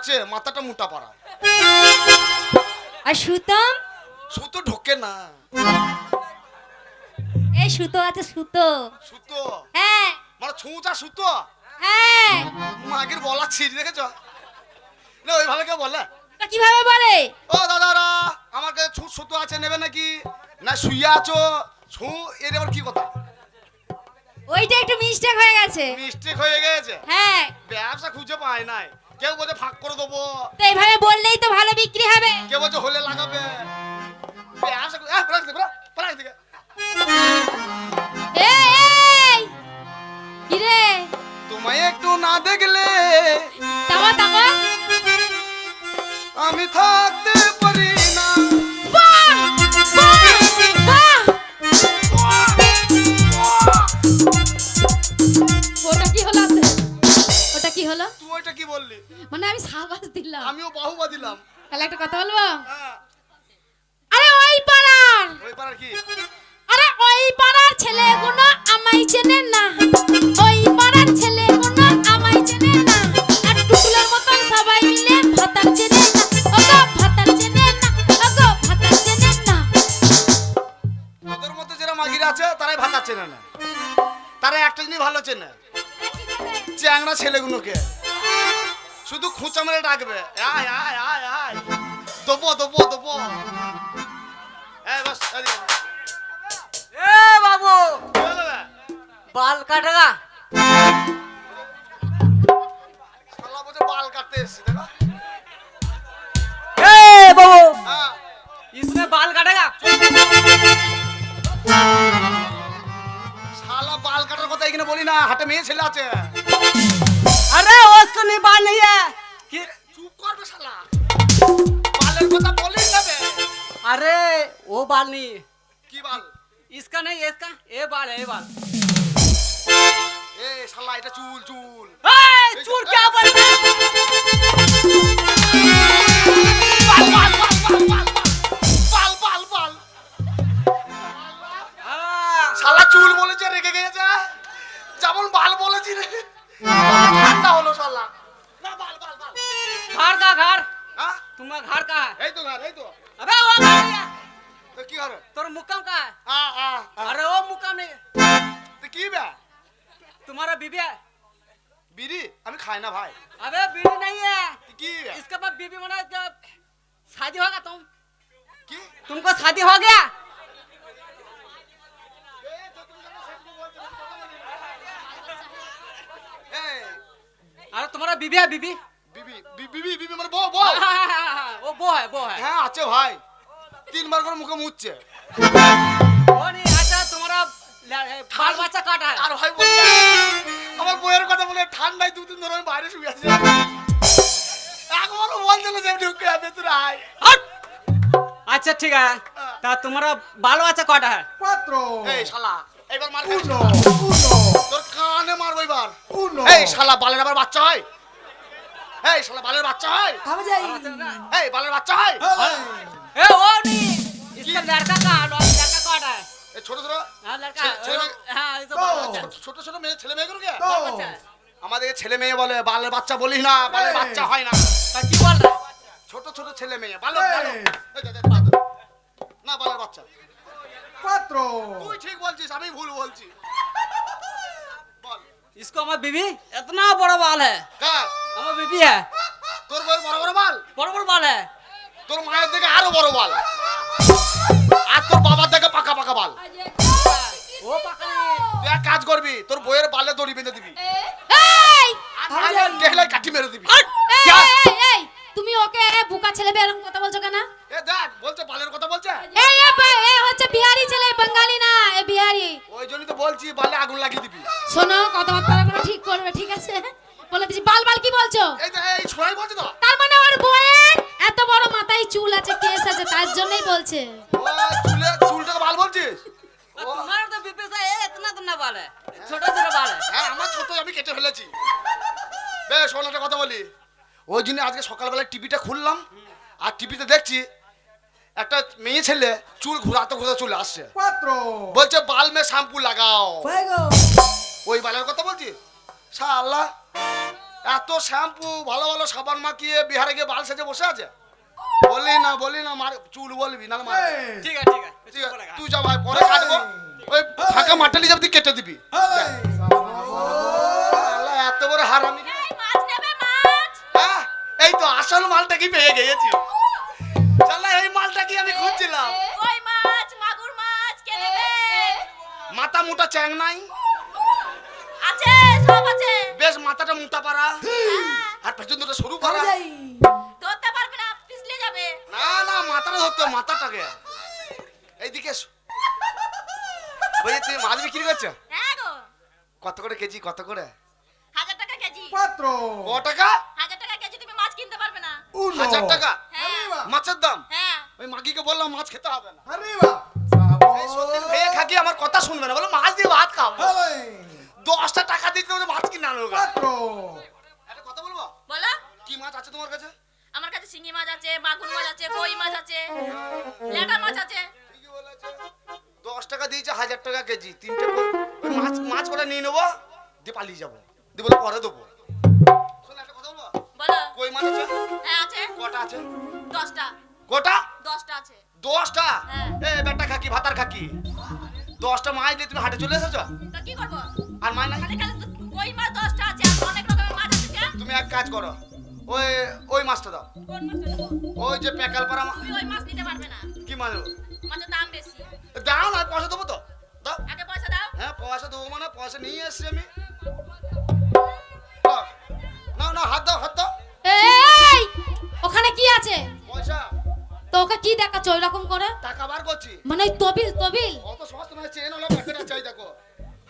আছে, মাথাটা মোটা পাড়া। আর সুতম? সুতো ঢোকে না। এই সুতো আছে, সুতো। সুতো হ্যাঁ মানে ছুঁচা সুতো? হ্যাঁ। মাগির বলা ছিঁড়ি দেখেছ না? ওইভাবে কেউ বলে? তা কিভাবে বলে? ও দাদারা, আমার কাছে ছুঁচ সুতো আছে, নেবে নাকি? না শুইয়া আছো ছু, এর আবার কি কথা? ওইটা একটু মিস্টেক হয়ে গেছে। মিস্টেক হয়ে গেছে? হ্যাঁ। ব্যবসা খুঁজে পায় নাই। কেউ বলছে ফাঁক করে দেবো, তো এইভাবে বললেই তো ভালো বিক্রি হবে। কেউ বলছে হলে লাগাবে। ব্যবসা পড়া থেকে এই কি রে? তোমায় একটু না দেখলে তাও তাও আমি থাকতে পারি না। বাহ বাহ বাহ! ওটা কি হলো? ওটা কি হলো? তুই ওইটা কি বললি? মানে আমি সাবাস দিলাম। আমিও বাহুবা দিলাম। তাহলে একটা কথা বলবো? হ্যাঁ। আরে ওই পাড়ার, ওই পাড়ার কি? আরে ওই পাড়ার ছেলেগুলো আমায় চেনে না। ওই পাড়ার ছেলেগুলো আমায় চেনে না। আর টুকুলের মতন সবাই মিলে ভাতার চেনে না। ওগো ভাতার চেনে না, ওগো ভাতার চেনে না। তোদের মধ্যে যারা মাগিরা আছে তারাই ভাতা চেনে না। তারা একটা জিনিস ভালো চেনে, চ্যাংড়া ছেলেগুলোকে শুধু খুঁচা মেরে ডাকবে, আয় আয় আয় আয়, দেবো দেবো দেবো। এই বাস, এদিকে আয়। এ বাবু, কি হলো বে? বাল কাটেগা? শালা বলছে বাল কাটতে এসেছি, দেখো। ए बाबू, হ্যাঁ, इसमें बाल काटेगा? শালা বাল কাটার কথা এখানে বলি না, হাটে মেয়ে ছেলে আছে। अरे उसको नहीं बाल नहीं है कि চুপ করবে শালা, বালের কথা বলিস না বে। अरे वो बाल नहीं, কি বাল? इसका नहीं, इसका ये बाल है, ये बाल। এ শালা এটা চুল চুল। ए, चूर क्या बोल रहा है? বাল বাল বাল বাল বাল বাল বাল বাল। हाँ, শালা চুল বলেছে রেগে গেছে, যেমন বাল বলেছি রে ঠান্ডা হলো শালা। না বাল বাল বাল। घर का घर, হ্যাঁ तुम्हारा घर का है? এই তো ঘর, এই তো। अबे वो घर नहीं है, তো কি ঘর? तोर मुक्काम का है। আ আ আ। अरे वो मुक्काम नहीं, তো কি বে? तुम्हारा बीबी है। বিড়ি আমি খাই না ভাই। अबे बीबी नहीं है, তো কি বে? इसके बाद बीबी मना जब शादी होगा কি? तुमको शादी हो गया? এই अरे तुम्हारा बीबी है, बीबी? বিবি বিবি বিবি মানে বউ বউ। वो वो है। হ্যাঁ আছে ভাই, তিনবার করে মুখে মুছছে। वो नहीं, अच्छा तुम्हारा बाल बच्चा काटा है? আর ভাই বলছে আমার বউয়ের কথা বলে ঠান্ডায় দুদিন ধরে আমি বাইরে শুয়ে আছি। একবারও বলছে না যে আমি ঢুকে যাবে তোর আয়। हट! अच्छा ठीक है, तो तुम्हारा बाल बच्चा काटा है? এই শালা এবার মার খাচ্ছিস না? তোর কানে মারবো এবার। এই শালা বালের আবার বাচ্চা হয়? এই শালা বালের বাচ্চা হয়? এই বালের বাচ্চা হয়? ए वो नहीं, इसका लड़का का लड़का काटा है। এই ছোট ছোট हाँ लड़का, ছেলে- हाँ ये तो बाल बच्चा है। ছোট ছোট মেয়ে ছেলে মেয়ে কে बाल बच्चा है। আমাদের ছেলে মেয়ে বলে, বালের বাচ্চা বলিস না, বালের বাচ্চা হয় না। तो की बोल रहा है? ছোট ছোট ছেলে মেয়ে বালক বালক। এই দে, দে, দে, দে। না বালের বাচ্চা। তুই ঠিক বলছিস, আমি ভুল বলছি। বল इसको हमारा बीबी इतना बड़ा बाल है, কার? हमारा बीबी है, তোর বউয়ের বড় বড় বাল, बड़ा बड़ा बाल है। তোর মায়ের থেকে আরো বড় বাল, আর তোর বাবার থেকে পাকা পাকা বাল। वो पका नहीं। তুই এক কাজ করবি, তোর বউয়ের বালে দড়ি বেঁধে দিবি, এই আর দেখলে কাঠি মেরে দিবি। क्या? এই তুমি ওকে বুকা ছেলে বে এরকম কথা বলছো কেন? এ দেখ বলছে বালের কথা বলছে। এ হচ্ছে বিহারি ছেলে, বাঙালি না, এ বিহারি। ওই জন্যই তো বলছি বালে আগুন লাগিয়ে দিবি। শোনো, কথাবার্তা গুলো ঠিক করবে, ঠিক আছে? বলে দিছি বাল বাল কি বলছো? এই যে এই ছোড়াই বলছে তো। তার মানে ওর বউয়ের এত বড় মাথায় চুল আছে, কেস আছে, তার জন্যই বলছে। ও চুলটাকে বাল বলছিস? और तुम्हारा तो बीबी से इतना इतना बाल है, छोटा छोटा बाल है। হ্যাঁ আমার ছোট, আমি কেটে ফেলেছি। বেশ শোন একটা কথা বলি, ওই জন্য আজকে সকালবেলা টিভিটা খুললাম, আর টিভিতে দেখছি একটা মেয়ে ছেলে চুল ঘুরাতে ঘুরাতে চলে আসছে, বলছে বাল মে শ্যাম্পু লাগাও। ওই বালের কথা বলছি শালা। এত শ্যাম্পু ভালো ভালো সাবান মাখিয়ে বিহারে গিয়ে বাল সেজে বসে আছে। বলি না মার চুল বলবি না মার। ঠিক আছে ঠিক আছে ঠিক আছে, তুই যা ভাই, পরে কাটবো। ওই ফাঁকা মাটালি যাবি, তুই কেটে দিবি। আল্লাহ, এত বড় হারামি। এই মাছ নেবে মাছ? হ্যাঁ, এই তো আসল মালটা কি পেয়ে গেছি। শালা এই মালটা কি আমি খুঁজছিলাম। কই মাছ, মাগুর মাছ কে নেবে? মাথা মোটা চ্যাং নাই, আছে, সব আছে। বেশ মাথাটা মোটা পারা, আর পেছন দুটো সরু পারা। ধরতে পারবে না, পিছলে যাবে। না না, মাথাটা ধরতে হবে, মাথাটাকে। এইদিকে এসো। বলি তুই মাছ বিক্রি করছো? হ্যাঁ গো, কত করে কেজি, কত করে? 1000 টাকা কেজি। পাত্র ক টাকা? 1000 টাকা কেজি তুমি মাছ কিনতে পারবে না। 1000 টাকা হ্যাঁ মাছের দাম? হ্যাঁ। ওই মাগিকে বললাম মাছ খেতে হবে না। আরে বাহ এই সত্যি খেয়ে খাকি আমার কথা শুনবে না, বলো মাছ দিয়ে ভাত খাবো। 10টা টাকা দিতে হবে মাছ কিনে আনবো। পাত্র একটা কথা বলবো? বলো। কি মাছ আছে তোমার কাছে? আমার কাছে শিঙি মাছ আছে, মাগুর মাছ আছে, কই মাছ আছে, লেটা মাছ আছে। ঠিকই বলেছে। 10 টাকা দিয়েছে, 1000 টাকা কেজি। তিনটে ওই মাছ করে নিয়ে নেবো, দিয়ে পালিয়ে যাবো, দিয়ে বলে পরে দেবো। শোন একটা কথা বলবো? বলো। কই মাছ আছে? হ্যাঁ আছে। কটা আছে? 10টা। কটা? 10টা আছে। 10টা? হ্যাঁ। এ বেটা খাকি, ভাতার খাকি, 10টা মাছ দিয়ে তুমি হাটে চলে এসেছো? তো কি করব? আর মাছ নাই? খালি খালি তো কই মাছ 10টা আছে, আর অনেক রকমের মাছ আছে যে। তুমি এক কাজ করো, ওই মাছটা দাও। কোন মাছটা নেবো? ওই যে পেকাল পাড়া তুমি ওই মাছ নিতে পারবে না, কি মাছ নেবো? মাছের দাম বেশি। দাও না, পয়সা দেবো তো, দাও। আগে পয়সা দাও। হ্যাঁ পয়সা দেবো, মানে পয়সা নিয়ে এসছি আমি। দাও। না না, হাত দাও, হাত দাও। এই ওখানে কি আছে? পয়সা, তো ওকে কি দেখাচ্ছ ওই রকম করে? টাকা বার করছি। মানে ওই তবিল তবিল? অত সস্তা নয়, চেন হলো প্যাকেট চাই দেখো।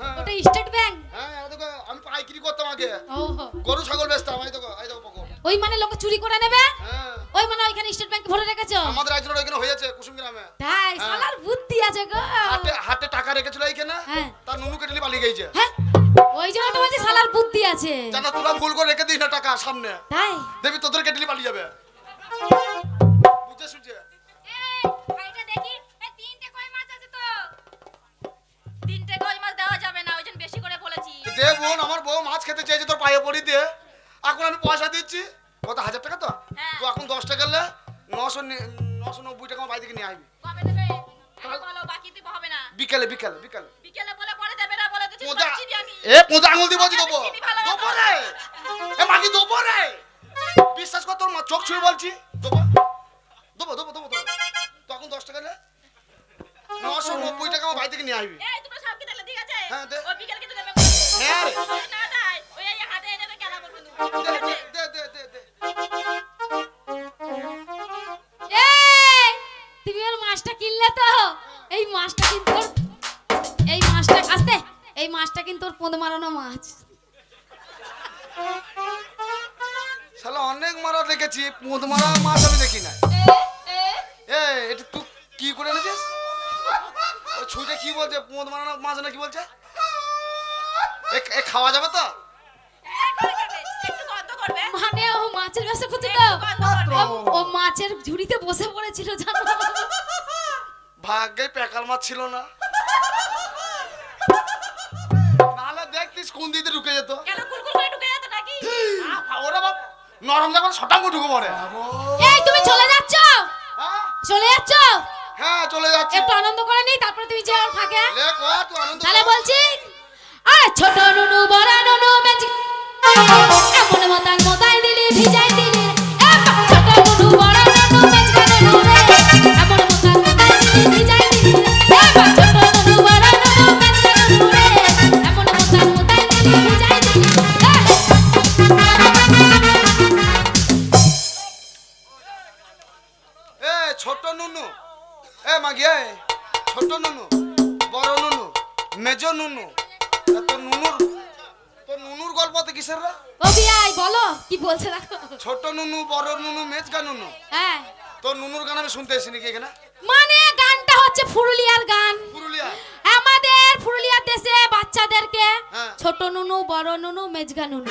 হ্যাঁ ওটা স্টেট ব্যাংক? হ্যাঁ, এই দেখো আমি পাইকারি করতাম আগে, ওহো, গরু ছাগল বেচতাম। এই দেখো পকর। ওই মানে লোকে চুরি করে নেবে? হ্যাঁ, ওই মানে ওইখানে স্টেট ব্যাংক ভরে রেখেছো? আমাদের একজনের ওইখানে হয়েছে কুসুম গ্রামে। তাই? হ্যাঁ। শালার বুদ্ধি আছে গো। হাটে টাকা রেখেছিল এইখানে, হ্যাঁ। তার নুনু কেটে নিয়ে পালিয়ে গেছে। হ্যাঁ, ওই জন্য তো বলছি শালার বুদ্ধি আছে। জানা তোরা ভুল করে রেখে দিস না টাকা সামনে, তাই? দেবী তোদের কেটে নিয়ে পালিয়ে যাবে। বুঝে সুঝে এইটা দেখি, এই তিনটে কই মাছ আছে তো। তিনটে কই মাছ দেওয়া যাবে না, ওইজন বেশি করে বলেছি। দে বোন, আমার বউ মাছ খেতে চেয়েছে, তোর পায়ে পড়ি দে। এখন আমি পয়সা দিচ্ছি, কত 1000 টাকা তো? হ্যাঁ। তো এখন 10 টাকা গেলে 990 টাকা আমার বাড়ি থেকে নিয়ে আসবি। কবে দেবে? আগে বলো, বাকি দিব হবে না। বিকালে বিকেলে বলে পরে দেবে না, বলে দিচ্ছি পোঁদা, চিনি আমি। পোঁদা আঙুল দিব, দেবো চিনি ভালো মতো। দেবো রে। মাগি দেবো রে, বিশ্বাস কর, তোর চোখ ছুঁয়ে বলছি দেবো। তখন 10 টাকা গেলে 990 টাকা আমার বাড়ি থেকে নিয়ে আসবি। এই দুটো সব কি তাহলে ঠিক আছে? হ্যাঁ, দে। ওই বিকেল কিন্তু দেবে। হ্যাঁ রে। যদি না দেয়, ওই এই হাতে এনে তো কেলা করবে তুমি। দে। এই, তুমি ওর মাছটা কিনলে তো? এই মাছটা কিন্তু আস্তে, এই মাছটা কিন্তু ওর পোঁদ মারানো মাছ। শালা অনেক মারা দেখেছি, পোঁদ মারা মাছ আমি দেখি না। এটা তুই কি করে এনেছিস? ওই ছুঁইটা কি বলছে, পোঁদ মারা মাছ না কি বলছে? এ খাওয়া যাবে তো? একটু গন্ধ করবে। মানে ও মাছের ব্যবসা করছে তো? ও মাছের ঝুড়িতে বসে পড়েছিল জানো? ভাগ্যে পেকাল মাছ ছিল না, নাহলে দেখতিস কোন দিকে ঢুকে যেত। কেন কুলকুল করে ঢুকে যেত নাকি? ওরা বাপ নরম যখন শটাঙ্গ ঢুকে পড়ে। এই তুমি চলে যাচ্ছ? হ্যাঁ? চলে যাচ্ছ? হ্যাঁ চলে যাচ্ছি। একটু আনন্দ করে নি, তারপরে তুমি যাও ফাঁকে। লে কর, তুই আনন্দ তাহলে কর। বলছি, আরে ছোট নুনু বড় নুনু ম্যাজিক, এমন মতান মতাই দিলি ভিজাই দিলি। ছোট নুনু বড় নুনু ম্যাজিক নুনু রে, এমন মতান মতাই দিলি ভিজাই দিলি। ছোট নুনু বড় নুনু ম্যাজিক নুনু রে, এমন মতান মতাই দিলি ভিজাই দিলি। ছোট নুনু, মাগি ছোট নুনু, বড় নুনু, মেজো নুনু, তোর নুনুর গল্পতে কিসের রে? ও বিয়াই বলো কি বলছে দেখো। ছোট নুনু, বড় নুনু, মেজগা নুনু। হ্যাঁ, তোর নুনুর গান আমি শুনতে এসেছি নাকি এখানে? মানে গানটা হচ্ছে পুরুলিয়ার গান। পুরুলিয়া? আমাদের পুরুলিয়ার দেশে বাচ্চাদেরকে হ্যাঁ। ছোট নুনু, বড় নুনু, মেজগা নুনু,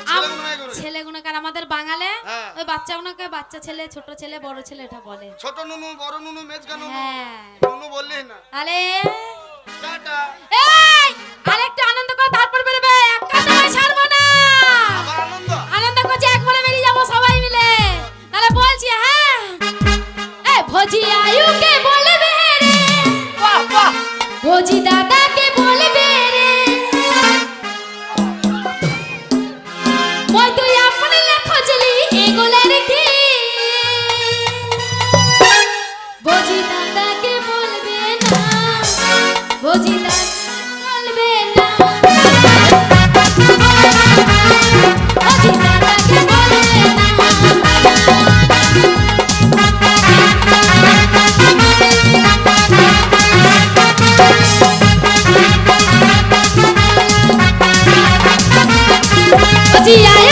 ছেলেগুলো মেয়েগুলো? ছেলেগুলোকার আমাদের বাঙালে হ্যাঁ। ওই বাচ্চাগুলোকে বাচ্চা ছেলে, ছোট ছেলে, বড় ছেলে এটা বলে। ছোট নুনু, বড় নুনু, মেজগা নুনু। হ্যাঁ। নুনু বললি না। আরে টাটা। এই আরেকটু আনন্দ করে তারপর বেরোবে, একা তোমায় ছাড়বো না। আবার আনন্দ? জিয়াই